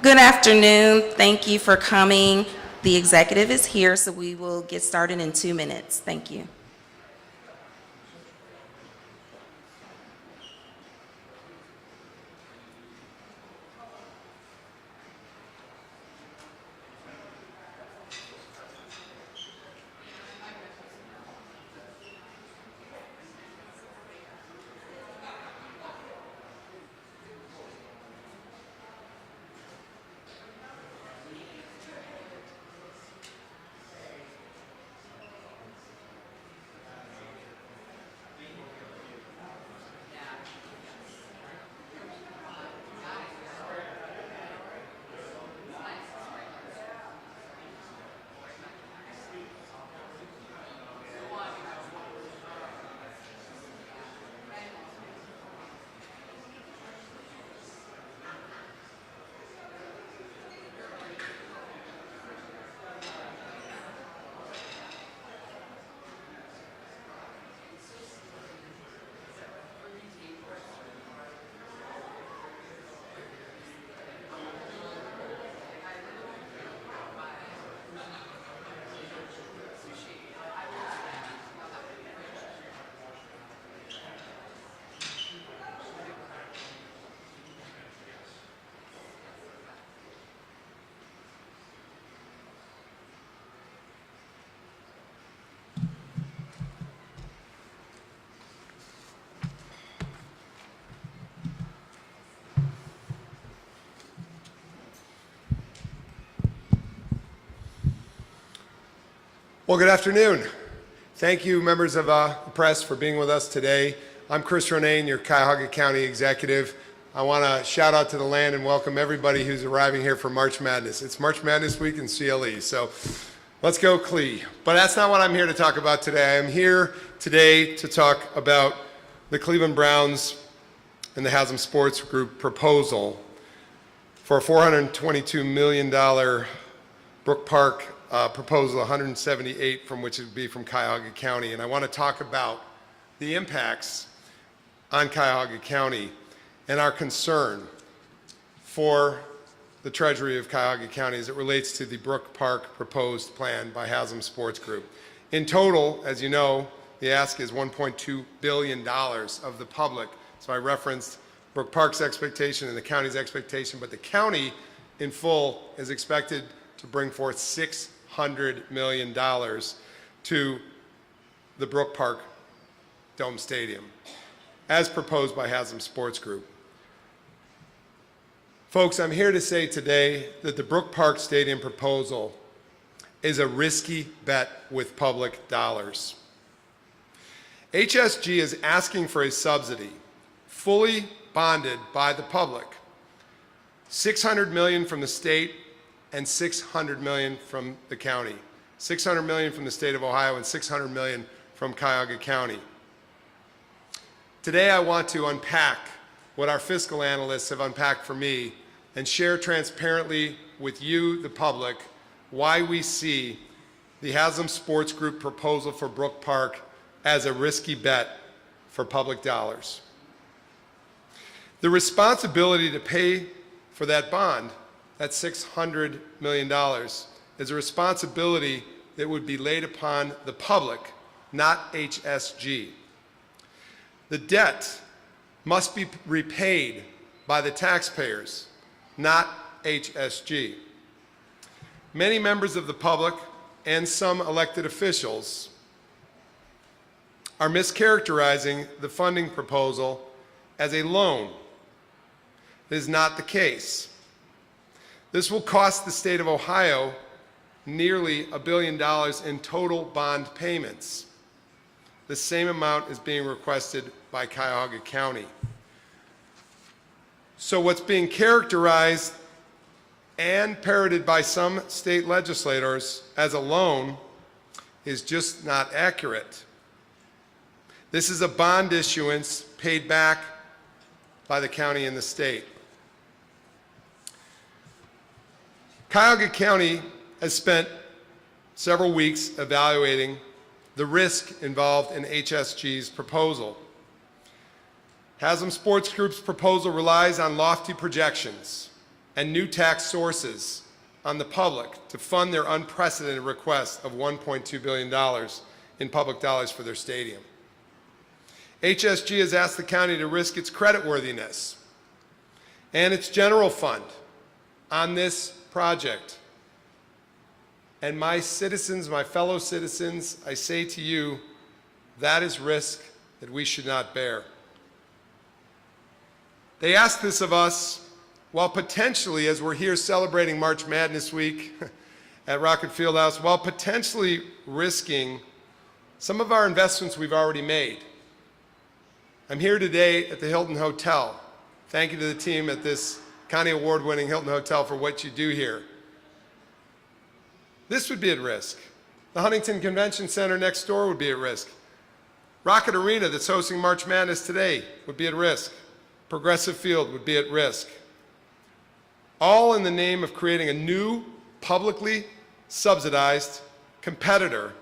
Good afternoon. Thank you for coming. The executive is here, so we will get started in 2 minutes. Thank you. Well, good afternoon. Thank you, members of the press, for being with us today. I'm Chris Ronayne, your Cuyahoga County executive. I want to shout out to the land and welcome everybody who's arriving here for March Madness. It's March Madness week in CLE, so let's go Clee. But that's not what I'm here to talk about today. I'm here today to talk about the Cleveland Browns and the Haslam Sports Group proposal for a $422 million Brook Park proposal, 178 from which it would be from Cuyahoga County. And I want to talk about the impacts on Cuyahoga County and our concern for the Treasury of Cuyahoga County as it relates to the Brook Park proposed plan by Haslam Sports Group. In total, as you know, the ask is $1.2 billion of the public. So I referenced Brook Park's expectation and the county's expectation, but the county in full is expected to bring forth $600 million to the Brook Park Dome Stadium, as proposed by Haslam Sports Group. Folks, I'm here to say today that the Brook Park Stadium proposal is a risky bet with public dollars. HSG is asking for a subsidy, fully bonded by the public, $600 million from the state and $600 million from the county. $600 million from the state of Ohio and $600 million from Cuyahoga County. Today I want to unpack what our fiscal analysts have unpacked for me and share transparently with you, the public, why we see the Haslam Sports Group proposal for Brook Park as a risky bet for public dollars. The responsibility to pay for that bond, that $600 million, is a responsibility that would be laid upon the public, not HSG. The debt must be repaid by the taxpayers, not HSG. Many members of the public and some elected officials are mischaracterizing the funding proposal as a loan. It is not the case. This will cost the state of Ohio nearly $1 billion in total bond payments. The same amount is being requested by Cuyahoga County. So what's being characterized and parroted by some state legislators as a loan is just not accurate. This is a bond issuance paid back by the county and the state. Cuyahoga County has spent several weeks evaluating the risk involved in HSG's proposal. Haslam Sports Group's proposal relies on lofty projections and new tax sources on the public to fund their unprecedented request of $1.2 billion in public dollars for their stadium. HSG has asked the county to risk its creditworthiness and its general fund on this project. And my citizens, my fellow citizens, I say to you, that is risk that we should not bear. They ask this of us while potentially, as we're here celebrating March Madness Week at Rocket Fieldhouse, while potentially risking some of our investments we've already made. I'm here today at the Hilton Hotel. Thank you to the team at this County Award-winning Hilton Hotel for what you do here. This would be at risk. The Huntington Convention Center next door would be at risk. Rocket Arena, that's hosting March Madness today, would be at risk. Progressive Field would be at risk. All in the name of creating a new, publicly subsidized competitor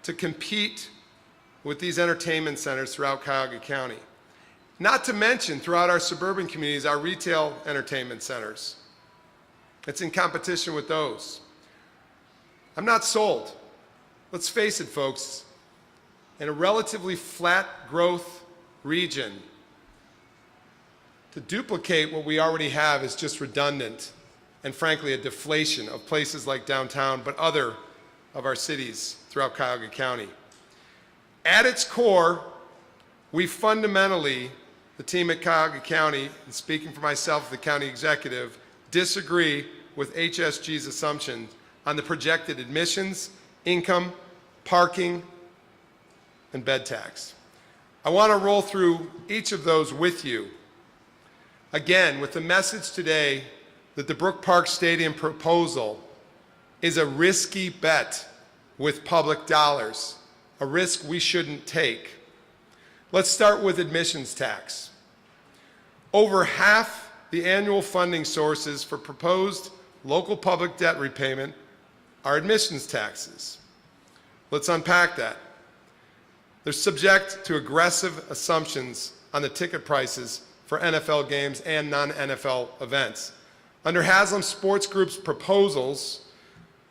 to compete with these entertainment centers throughout Cuyahoga County. Not to mention, throughout our suburban communities, our retail entertainment centers. It's in competition with those. I'm not sold. Let's face it, folks. In a relatively flat growth region, to duplicate what we already have is just redundant and frankly a deflation of places like downtown, but other of our cities throughout Cuyahoga County. At its core, we fundamentally, the team at Cuyahoga County, and speaking for myself, the county executive, disagree with HSG's assumption on the projected admissions, income, parking, and bed tax. I want to roll through each of those with you. Again, with the message today that the Brook Park Stadium proposal is a risky bet with public dollars, a risk we shouldn't take. Let's start with admissions tax. Over half the annual funding sources for proposed local public debt repayment are admissions taxes. Let's unpack that. They're subject to aggressive assumptions on the ticket prices for NFL games and non-NFL events. Under Haslam Sports Group's proposals,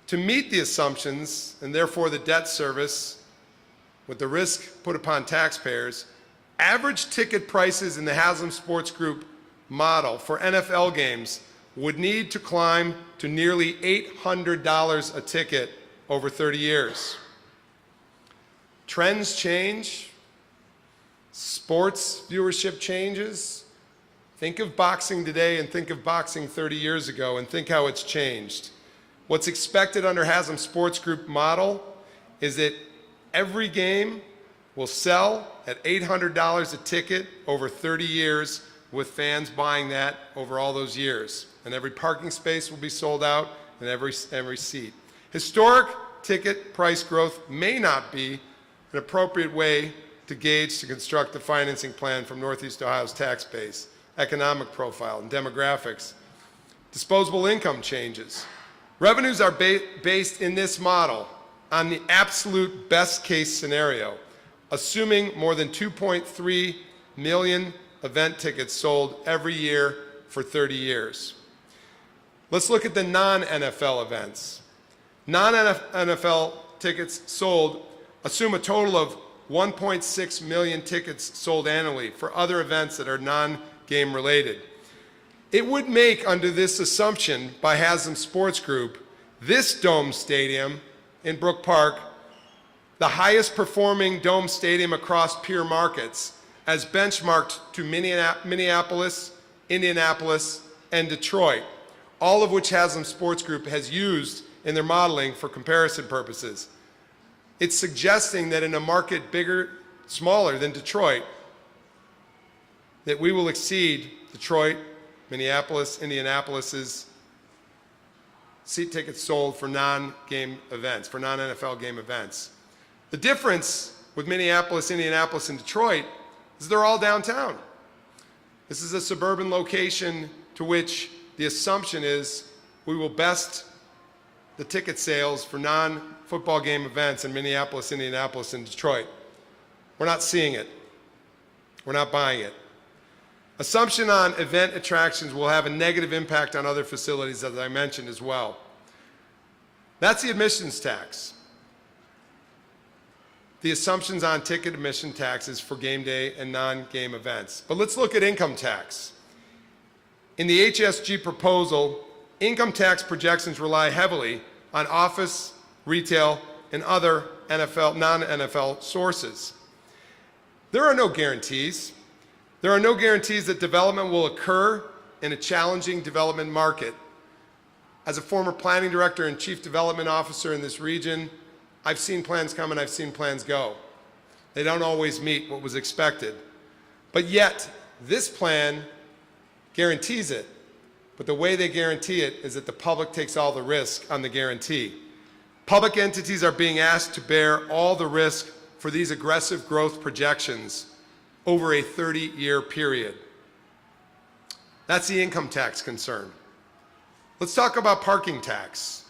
to meet the assumptions and therefore the debt service with the risk put upon taxpayers, average ticket prices in the Haslam Sports Group model for NFL games would need to climb to nearly $800 a ticket over 30 years. Trends change, sports viewership changes. Think of boxing today and think of boxing 30 years ago and think how it's changed. What's expected under Haslam Sports Group model is that every game will sell at $800 a ticket over 30 years, with fans buying that over all those years. And every parking space will be sold out and every seat. Historic ticket price growth may not be an appropriate way to construct a financing plan from Northeast Ohio's tax base, economic profile, and demographics. Disposable income changes. Revenues are based in this model on the absolute best case scenario, assuming more than 2.3 million event tickets sold every year for 30 years. Let's look at the non-NFL events. Non-NFL tickets sold assume a total of 1.6 million tickets sold annually for other events that are non-game related. It would make, under this assumption by Haslam Sports Group, this dome stadium in Brook Park the highest performing dome stadium across peer markets, as benchmarked to Minneapolis, Indianapolis, and Detroit, all of which Haslam Sports Group has used in their modeling for comparison purposes. It's suggesting that in a market smaller than Detroit, that we will exceed Detroit, Minneapolis, Indianapolis's seat tickets sold for non-game events, for non-NFL game events. The difference with Minneapolis, Indianapolis, and Detroit is they're all downtown. This is a suburban location to which the assumption is we will best the ticket sales for non-football game events in Minneapolis, Indianapolis, and Detroit. We're not seeing it. We're not buying it. Assumption on event attractions will have a negative impact on other facilities, as I mentioned as well. That's the admissions tax. The assumptions on ticket admission taxes for game day and non-game events. But let's look at income tax. In the HSG proposal, income tax projections rely heavily on office, retail, and other non-NFL sources. There are no guarantees. There are no guarantees that development will occur in a challenging development market. As a former planning director and chief development officer in this region, I've seen plans come and I've seen plans go. They don't always meet what was expected. But yet, this plan guarantees it. But the way they guarantee it is that the public takes all the risk on the guarantee. Public entities are being asked to bear all the risk for these aggressive growth projections over a 30-year period. That's the income tax concern. Let's talk about parking tax.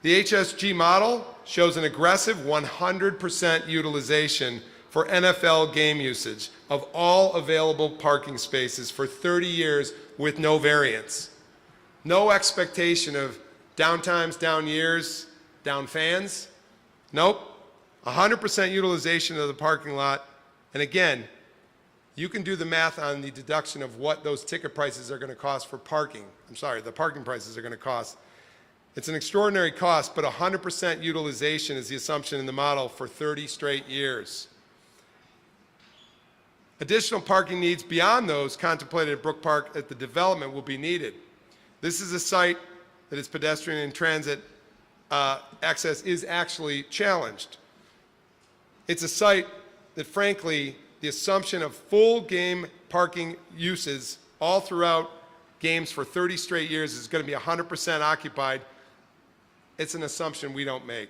The HSG model shows an aggressive 100% utilization for NFL game usage of all available parking spaces for 30 years with no variance. No expectation of down times, down years, down fans. Nope. 100% utilization of the parking lot. And again, you can do the math on the deduction of what those ticket prices are going to cost for parking. The parking prices are going to cost. It's an extraordinary cost, but 100% utilization is the assumption in the model for 30 straight years. Additional parking needs beyond those contemplated at Brook Park at the development will be needed. This is a site that its pedestrian and transit access is actually challenged. It's a site that, frankly, the assumption of full game parking uses all throughout games for 30 straight years is going to be 100% occupied. It's an assumption we don't make.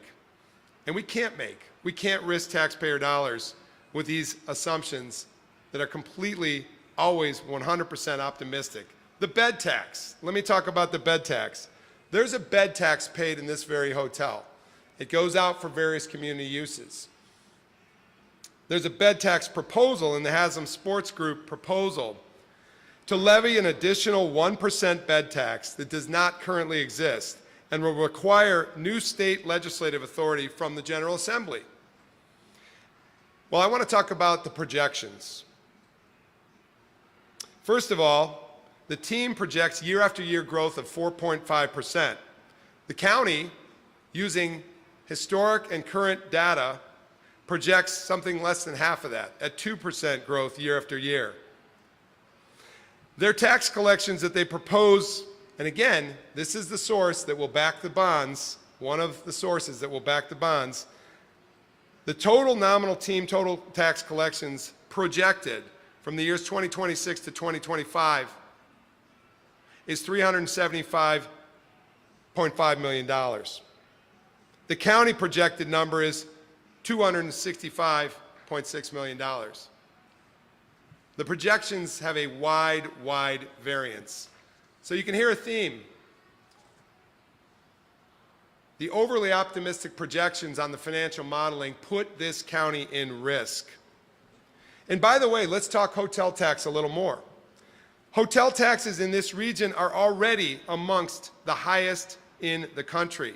And we can't make. We can't risk taxpayer dollars with these assumptions that are completely, always 100% optimistic. The bed tax. Let me talk about the bed tax. There's a bed tax paid in this very hotel. It goes out for various community uses. There's a bed tax proposal in the Haslam Sports Group proposal to levy an additional 1% bed tax that does not currently exist and will require new state legislative authority from the General Assembly. Well, I want to talk about the projections. First of all, the team projects year after year growth of 4.5%. The county, using historic and current data, projects something less than half of that, at 2% growth year after year. Their tax collections that they propose, and again, this is the source that will back the bonds, one of the sources that will back the bonds, the total nominal team total tax collections projected from the years 2026 to 2025 is $375.5 million. The county projected number is $265.6 million. The projections have a wide variance. So you can hear a theme. The overly optimistic projections on the financial modeling put this county in risk. And by the way, let's talk hotel tax a little more. Hotel taxes in this region are already amongst the highest in the country.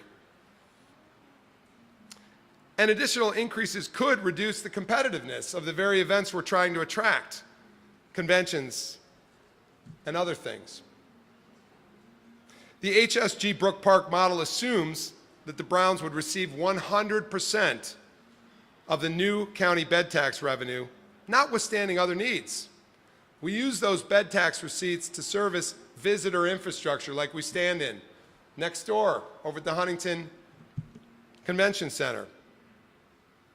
And additional increases could reduce the competitiveness of the very events we're trying to attract, conventions and other things. The HSG Brook Park model assumes that the Browns would receive 100% of the new county bed tax revenue, notwithstanding other needs. We use those bed tax receipts to service visitor infrastructure like we stand in next door over at the Huntington Convention Center.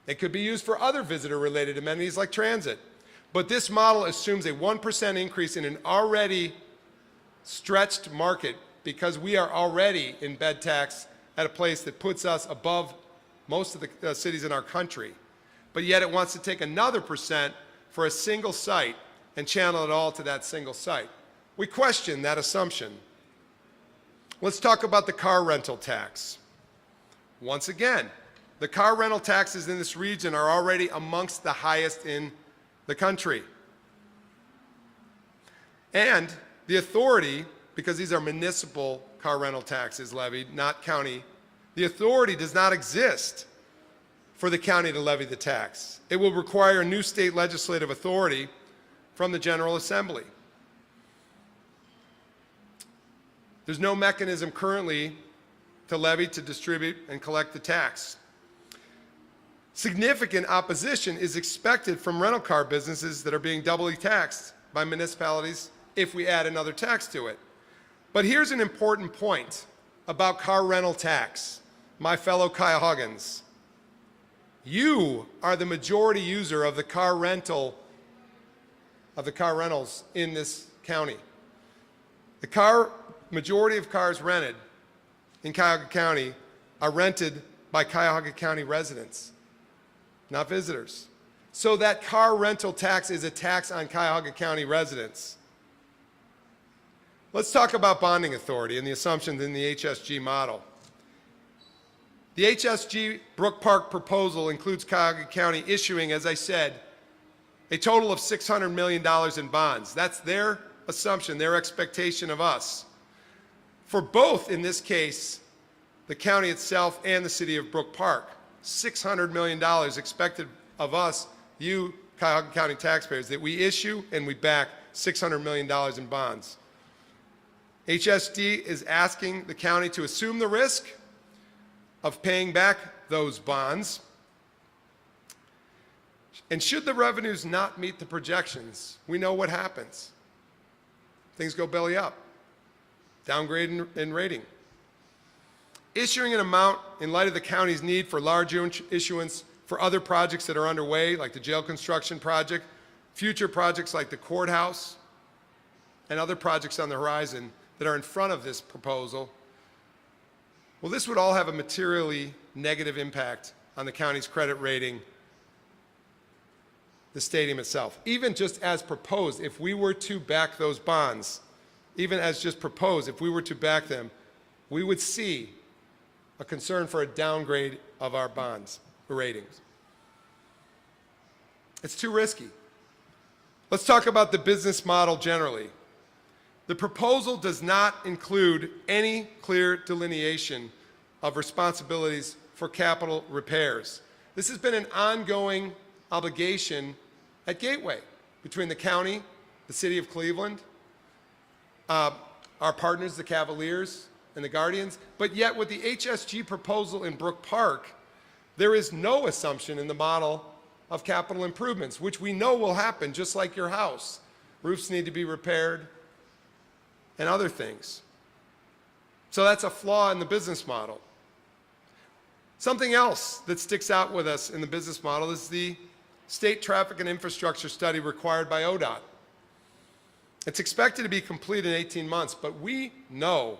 It could be used for other visitor-related amenities like transit. But this model assumes a 1% increase in an already stretched market because we are already in bed tax at a place that puts us above most of the cities in our country. But yet it wants to take another percent for a single site and channel it all to that single site. We question that assumption. Let's talk about the car rental tax. Once again, the car rental taxes in this region are already amongst the highest in the country. And the authority, because these are municipal car rental taxes levied, not county, the authority does not exist for the county to levy the tax. It will require a new state legislative authority from the General Assembly. There's no mechanism currently to levy, to distribute, and collect the tax. Significant opposition is expected from rental car businesses that are being doubly taxed by municipalities if we add another tax to it. But here's an important point about car rental tax, my fellow Cuyahoggans. You are the majority user of the car rentals in this county. The majority of cars rented in Cuyahoga County are rented by Cuyahoga County residents, not visitors. So that car rental tax is a tax on Cuyahoga County residents. Let's talk about bonding authority and the assumptions in the HSG model. The HSG Brook Park proposal includes Cuyahoga County issuing, as I said, a total of $600 million in bonds. That's their assumption, their expectation of us. For both, in this case, the county itself and the city of Brook Park, $600 million expected of us, you Cuyahoga County taxpayers, that we issue and we back $600 million in bonds. HSD is asking the county to assume the risk of paying back those bonds. And should the revenues not meet the projections, we know what happens. Things go belly up, downgrade in rating. Issuing an amount in light of the county's need for large issuance for other projects that are underway, like the jail construction project, future projects like the courthouse, and other projects on the horizon that are in front of this proposal, well, this would all have a materially negative impact on the county's credit rating, the stadium itself. Even just as proposed, if we were to back those bonds, even as just proposed, if we were to back them, we would see a concern for a downgrade of our bonds ratings. It's too risky. Let's talk about the business model generally. The proposal does not include any clear delineation of responsibilities for capital repairs. This has been an ongoing obligation at Gateway between the county, the city of Cleveland, our partners, the Cavaliers and the Guardians, but yet with the HSG proposal in Brook Park, there is no assumption in the model of capital improvements, which we know will happen just like your house. Roofs need to be repaired and other things. So that's a flaw in the business model. Something else that sticks out with us in the business model is the state traffic and infrastructure study required by ODOT. It's expected to be complete in 18 months, but we know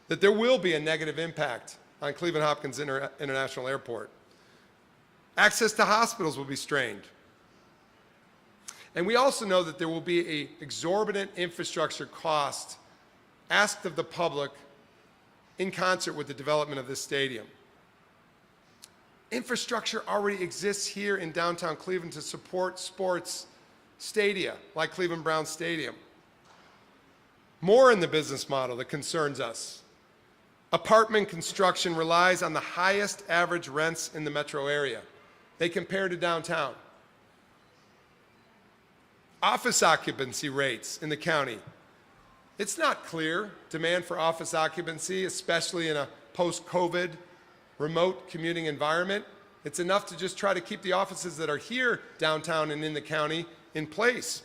that there will be a negative impact on Cleveland Hopkins International Airport. Access to hospitals will be strained. And we also know that there will be an exorbitant infrastructure cost asked of the public in concert with the development of this stadium. Infrastructure already exists here in downtown Cleveland to support sports stadia like Cleveland Browns Stadium. More in the business model that concerns us. Apartment construction relies on the highest average rents in the metro area. They compare to downtown. Office occupancy rates in the county. It's not clear demand for office occupancy, especially in a post-COVID remote commuting environment. It's enough to just try to keep the offices that are here downtown and in the county in place.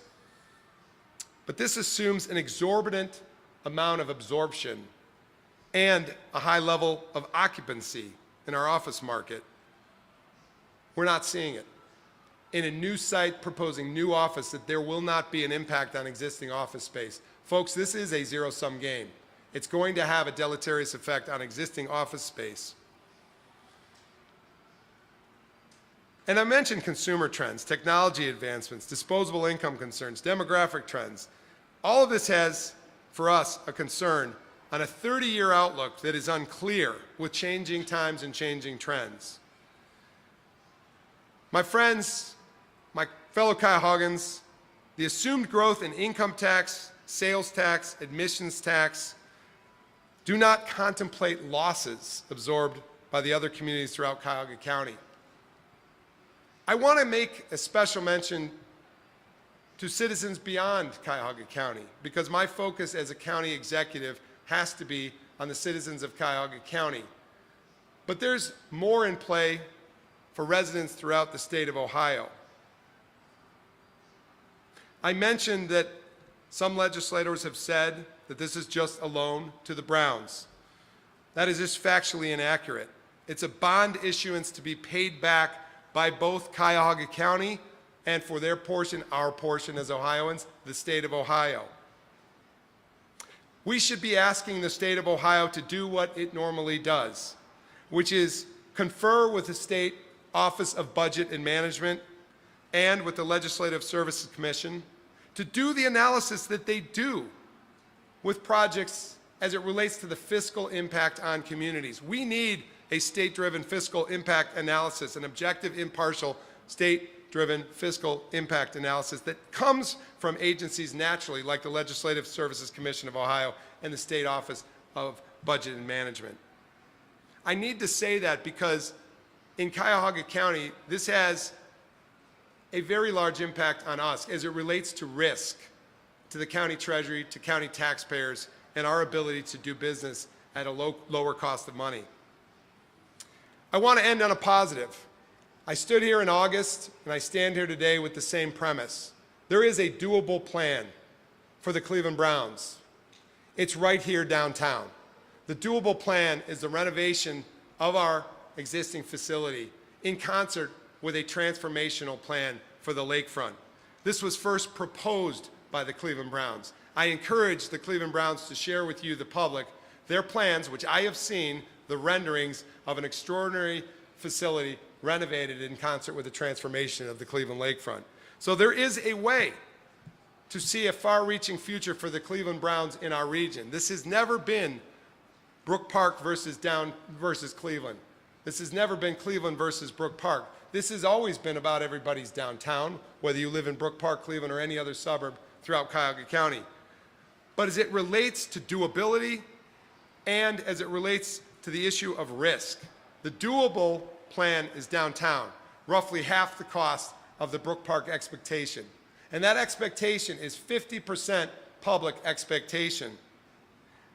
But this assumes an exorbitant amount of absorption and a high level of occupancy in our office market. We're not seeing it. In a new site proposing new office, that there will not be an impact on existing office space. Folks, this is a zero-sum game. It's going to have a deleterious effect on existing office space. And I mentioned consumer trends, technology advancements, disposable income concerns, demographic trends. All of this has, for us, a concern on a 30-year outlook that is unclear with changing times and changing trends. My friends, my fellow Cuyahoggans, the assumed growth in income tax, sales tax, admissions tax do not contemplate losses absorbed by the other communities throughout Cuyahoga County. I want to make a special mention to citizens beyond Cuyahoga County, because my focus as a county executive has to be on the citizens of Cuyahoga County. But there's more in play for residents throughout the state of Ohio. I mentioned that some legislators have said that this is just a loan to the Browns. That is just factually inaccurate. It's a bond issuance to be paid back by both Cuyahoga County and, for their portion, our portion as Ohioans, the state of Ohio. We should be asking the state of Ohio to do what it normally does, which is confer with the State Office of Budget and Management and with the Legislative Services Commission to do the analysis that they do with projects as it relates to the fiscal impact on communities. We need a state-driven fiscal impact analysis, an objective, impartial, state-driven fiscal impact analysis that comes from agencies naturally like the Legislative Services Commission of Ohio and the State Office of Budget and Management. I need to say that because in Cuyahoga County, this has a very large impact on us as it relates to risk, to the county treasury, to county taxpayers, and our ability to do business at a lower cost of money. I want to end on a positive. I stood here in August, and I stand here today with the same premise. There is a doable plan for the Cleveland Browns. It's right here downtown. The doable plan is the renovation of our existing facility in concert with a transformational plan for the lakefront. This was first proposed by the Cleveland Browns. I encourage the Cleveland Browns to share with you, the public, their plans, which I have seen, the renderings of an extraordinary facility renovated in concert with the transformation of the Cleveland lakefront. So there is a way to see a far-reaching future for the Cleveland Browns in our region. This has never been Brook Park versus Cleveland. This has never been Cleveland versus Brook Park. This has always been about everybody's downtown, whether you live in Brook Park, Cleveland, or any other suburb throughout Cuyahoga County. But as it relates to doability and as it relates to the issue of risk, the doable plan is downtown, roughly half the cost of the Brook Park expectation. And that expectation is 50% public expectation.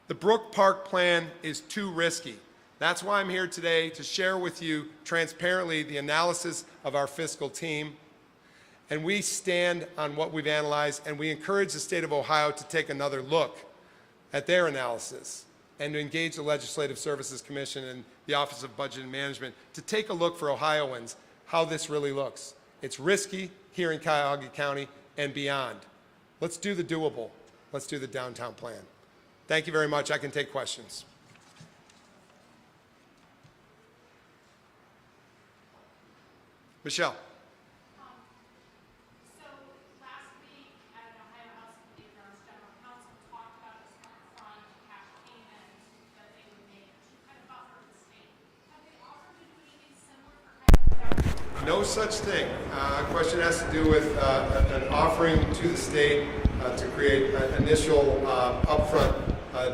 The Brook Park plan is too risky. That's why I'm here today, to share with you transparently the analysis of our fiscal team. And we stand on what we've analyzed, and we encourage the state of Ohio to take another look at their analysis and to engage the Legislative Services Commission and the Office of Budget and Management to take a look for Ohioans how this really looks. It's risky here in Cuyahoga County and beyond. Let's do the doable. Let's do the downtown plan. Thank you very much. I can take questions. Michelle. So last week at an Ohio House Committee, Brown's General Counsel talked about this upfront cash payment that they would make to kind of buffer the state. Have they offered to do anything similar for Cuyahoga County? No such thing. Question has to do with an offering to the state to create initial upfront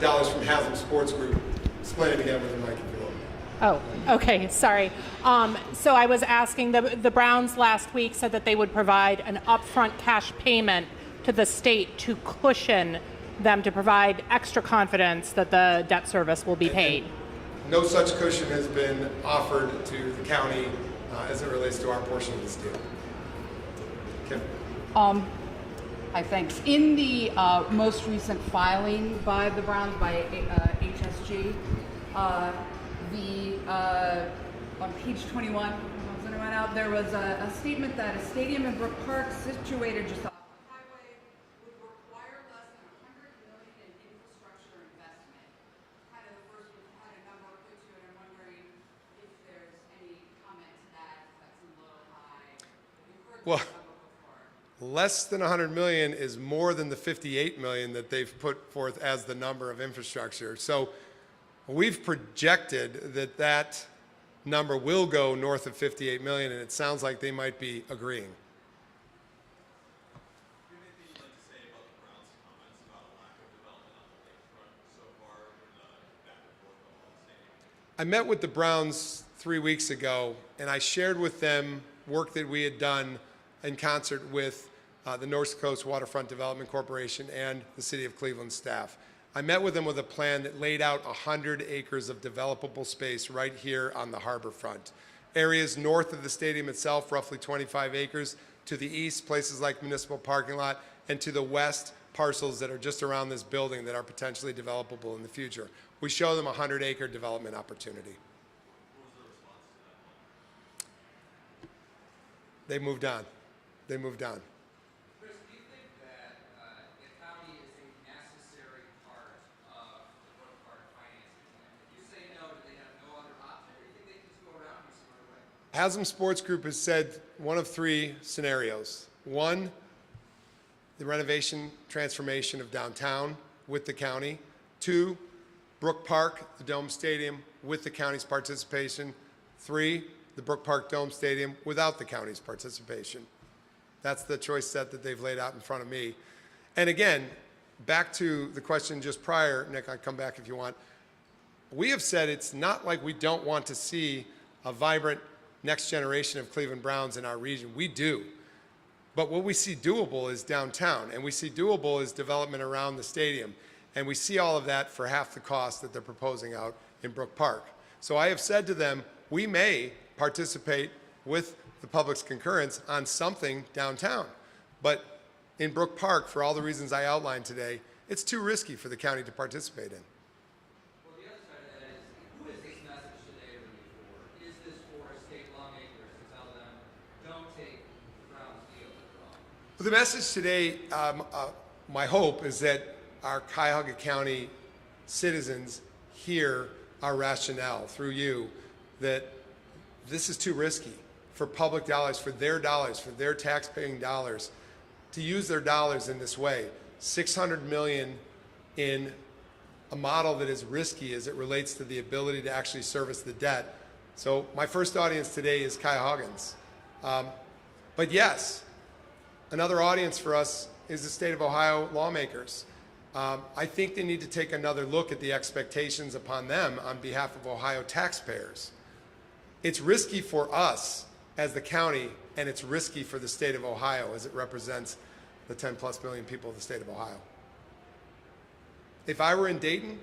dollars from Haslam Sports Group. Explain it again with the mic if you will. Oh, okay, sorry. So I was asking, the Browns last week said that they would provide an upfront cash payment to the state to cushion them, to provide extra confidence that the debt service will be paid. No such cushion has been offered to the county as it relates to our portion of this deal. Kim? Hi, thanks. In the most recent filing by the Browns, by HSG, on page 21, there was a statement that a stadium in Brook Park situated just off the highway would require less than $100 million in infrastructure investment. Kind of the first one had a number put to it. I'm wondering if there's any comment to that. That seems a little high. We've heard Well, that number before. less than 100 million is more than the 58 million that they've put forth as the number of infrastructure. So we've projected that that number will go north of 58 million, and it sounds like they might be agreeing. Anything you'd like to say about the Browns' comments about I met with the Browns 3 weeks ago, and I shared with them work that we had done in concert with the North Coast Waterfront Development Corporation and the City of Cleveland staff. I met with them with a plan that laid out 100 acres of developable space right here on the harbor front. Areas north of the stadium itself, roughly 25 acres. To the east, places like municipal parking lot, and to the west, parcels that are just around this building that are potentially developable in the future. We show them a 100-acre development opportunity. They moved on. They moved on. Chris, do you think that the county is a necessary part of the Brook Park financing plan? If you say no, do they have no other option, or do you think they can just go around you some other way? Haslam Sports Group has said one of three scenarios. One, the renovation transformation of downtown with the county. Two, Brook Park, the Dome Stadium, with the county's participation. Three, the Brook Park Dome Stadium without the county's participation. That's the choice set that they've laid out in front of me. And again, back to the question just prior, Nick, I'll come back if you want. We have said it's not like we don't want to see a vibrant next generation of Cleveland Browns in our region. We do. But what we see doable is downtown, and we see doable is development around the stadium. And we see all of that for half the cost that they're proposing out in Brook Park. So I have said to them, we may participate with the public's concurrence on something downtown. But in Brook Park, for all the reasons I outlined today, it's too risky for the county to participate in. Well, the other side of that is, who is this message today really for? Is this for state lawmakers to tell them, don't take the Browns deal with the wrong? The message today, my hope is that our Cuyahoga County citizens hear our rationale through you that this is too risky for public dollars, for their taxpaying dollars, to use their dollars in this way. $600 million in a model that is risky as it relates to the ability to actually service the debt. So my first audience today is Cuyahoggans. But yes, another audience for us is the state of Ohio lawmakers. I think they need to take another look at the expectations upon them on behalf of Ohio taxpayers. It's risky for us as the county, and it's risky for the state of Ohio as it represents the 10+ million people of the state of Ohio. If I were in Dayton,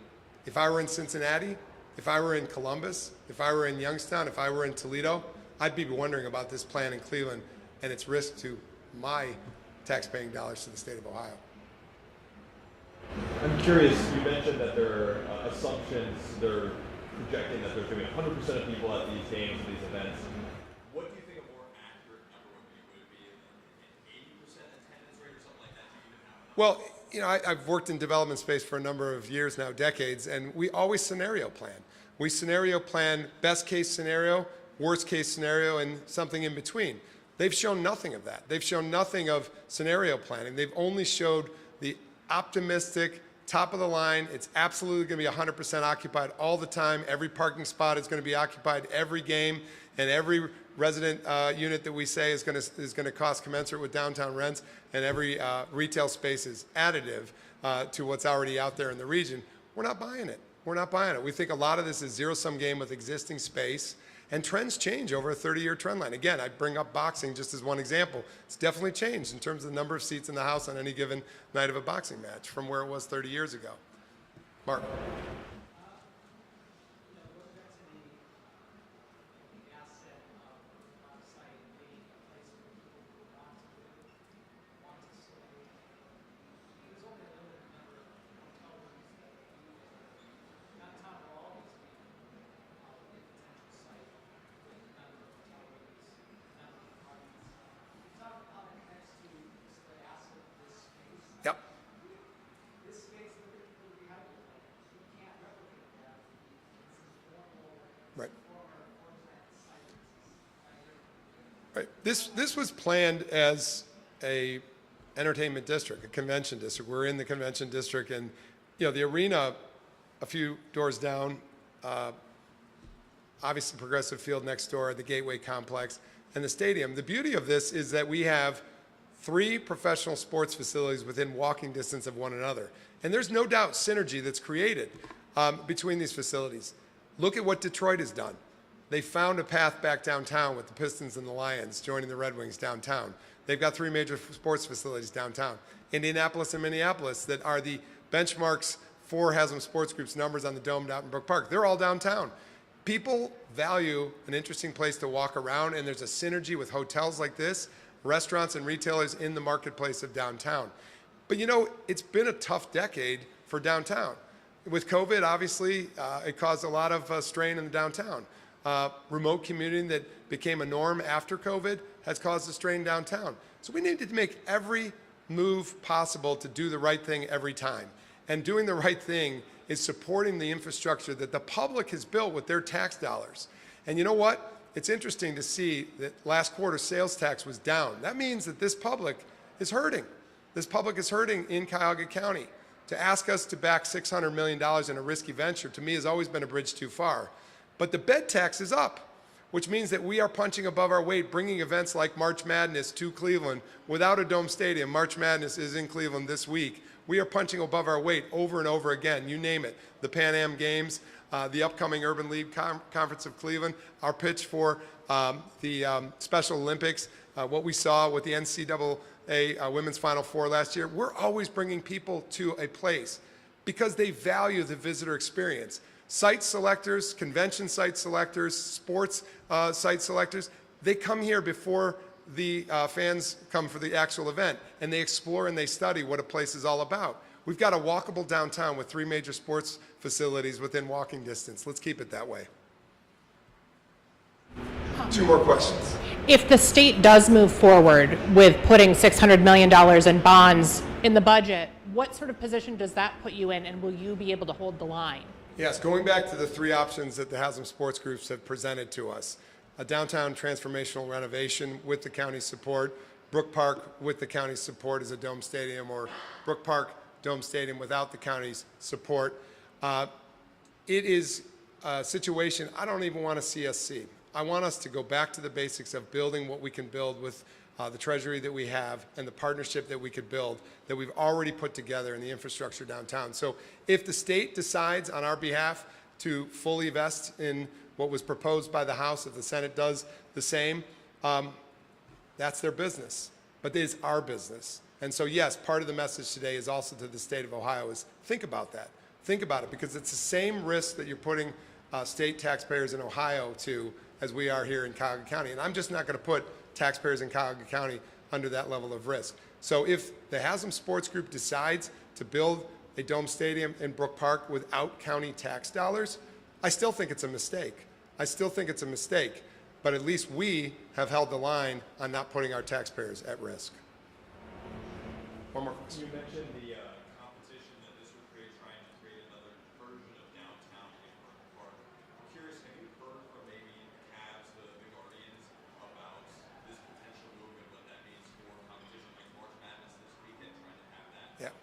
if I were in Cincinnati, if I were in Columbus, if I were in Youngstown, if I were in Toledo, I'd be wondering about this plan in Cleveland and its risk to my taxpaying dollars to the state of Ohio. I'm curious, you mentioned that there are assumptions, they're projecting that there's going to be 100% of people at these games, these events. What do you think a more accurate number would be? Would it be an 80% attendance rate or something like that? Do you even have a number? Well, you know, I've worked in development space for a number of years now, decades, and we always scenario plan. We scenario plan best case scenario, worst case scenario, and something in between. They've shown nothing of that. They've shown nothing of scenario planning. They've only showed the optimistic, top of the line. It's absolutely going to be 100% occupied all the time. Every parking spot is going to be occupied every game, and every resident unit that we say is going to cost commensurate with downtown rents, and every retail space is additive to what's already out there in the region. We're not buying it. We're not buying it. We think a lot of this is zero-sum game with existing space, and trends change over a 30-year trend line. Again, I bring up boxing just as one example. It's definitely changed in terms of the number of seats in the house on any given night of a boxing match from where it was 30 years ago. Mark. Yep. Right. Right. This was planned as a entertainment district, a convention district. We're in the convention district, and the arena, a few doors down, obviously Progressive Field next door, the Gateway Complex, and the stadium. The beauty of this is that we have 3 professional sports facilities within walking distance of one another. And there's no doubt synergy that's created between these facilities. Look at what Detroit has done. They found a path back downtown with the Pistons and the Lions joining the Red Wings downtown. They've got 3 major sports facilities downtown. Indianapolis and Minneapolis that are the benchmarks for Haslam Sports Group's numbers on the Dome out in Brook Park. They're all downtown. People value an interesting place to walk around, and there's a synergy with hotels like this, restaurants and retailers in the marketplace of downtown. But you know, it's been a tough decade for downtown. With COVID, obviously, it caused a lot of strain in the downtown. Remote commuting that became a norm after COVID has caused a strain downtown. So we need to make every move possible to do the right thing every time. And doing the right thing is supporting the infrastructure that the public has built with their tax dollars. And you know what? It's interesting to see that last quarter sales tax was down. That means that this public is hurting. This public is hurting in Cuyahoga County. To ask us to back $600 million in a risky venture, to me, has always been a bridge too far. But the bed tax is up, which means that we are punching above our weight, bringing events like March Madness to Cleveland without a dome stadium. March Madness is in Cleveland this week. We are punching above our weight over and over again. You name it. The Pan Am Games, the upcoming Urban League Conference of Cleveland, our pitch for the Special Olympics, what we saw with the NCAA Women's Final Four last year. We're always bringing people to a place because they value the visitor experience. Site selectors, convention site selectors, sports site selectors, they come here before the fans come for the actual event, and they explore and they study what a place is all about. We've got a walkable downtown with 3 major sports facilities within walking distance. Let's keep it that way. 2 more questions. If the state does move forward with putting $600 million in bonds in the budget, what sort of position does that put you in, and will you be able to hold the line? Yes, going back to the 3 options that the Haslam Sports Groups have presented to us. A downtown transformational renovation with the county's support, Brook Park with the county's support as a dome stadium, or Brook Park Dome Stadium without the county's support. It is a situation I don't even want to see us see. I want us to go back to the basics of building what we can build with the treasury that we have and the partnership that we could build that we've already put together in the infrastructure downtown. So if the state decides on our behalf to fully invest in what was proposed by the House, if the Senate does the same, that's their business. But it is our business. And so yes, part of the message today is also to the state of Ohio is think about that. Think about it, because it's the same risk that you're putting state taxpayers in Ohio to as we are here in Cuyahoga County. And I'm just not going to put taxpayers in Cuyahoga County under that level of risk. So if the Haslam Sports Group decides to build a dome stadium in Brook Park without county tax dollars, I still think it's a mistake. I still think it's a mistake. But at least we have held the line on not putting our taxpayers at risk. One more question. You mentioned the competition that this would create, trying to create another version of downtown in Brook Park. I'm curious, have you heard from maybe the Cavs, the Guardians, about this potential move and what that means for competition like March Madness this weekend, trying to have that? Yeah.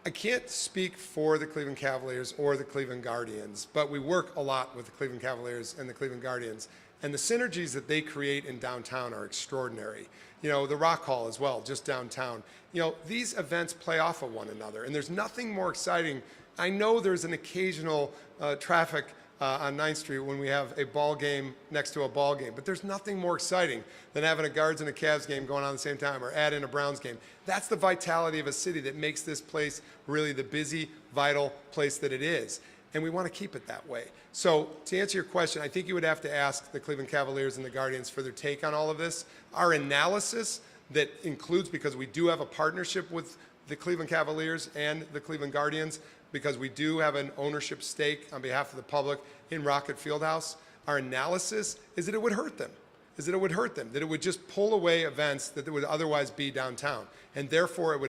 I can't speak for the Cleveland Cavaliers or the Cleveland Guardians, but we work a lot with the Cleveland Cavaliers and the Cleveland Guardians, and the synergies that they create in downtown are extraordinary. You know, the Rock Hall as well, just downtown. You know, these events play off of one another, and there's nothing more exciting. I know there's an occasional traffic on 9th Street when we have a ball game next to a ball game, but there's nothing more exciting than having a Guards and a Cavs game going on at the same time, or add in a Browns game. That's the vitality of a city that makes this place really the busy, vital place that it is. And we want to keep it that way. So to answer your question, I think you would have to ask the Cleveland Cavaliers and the Guardians for their take on all of this. Our analysis that includes, because we do have a partnership with the Cleveland Cavaliers and the Cleveland Guardians, because we do have an ownership stake on behalf of the public in Rocket Fieldhouse, our analysis is that it would hurt them. That it would just pull away events that would otherwise be downtown. And therefore it would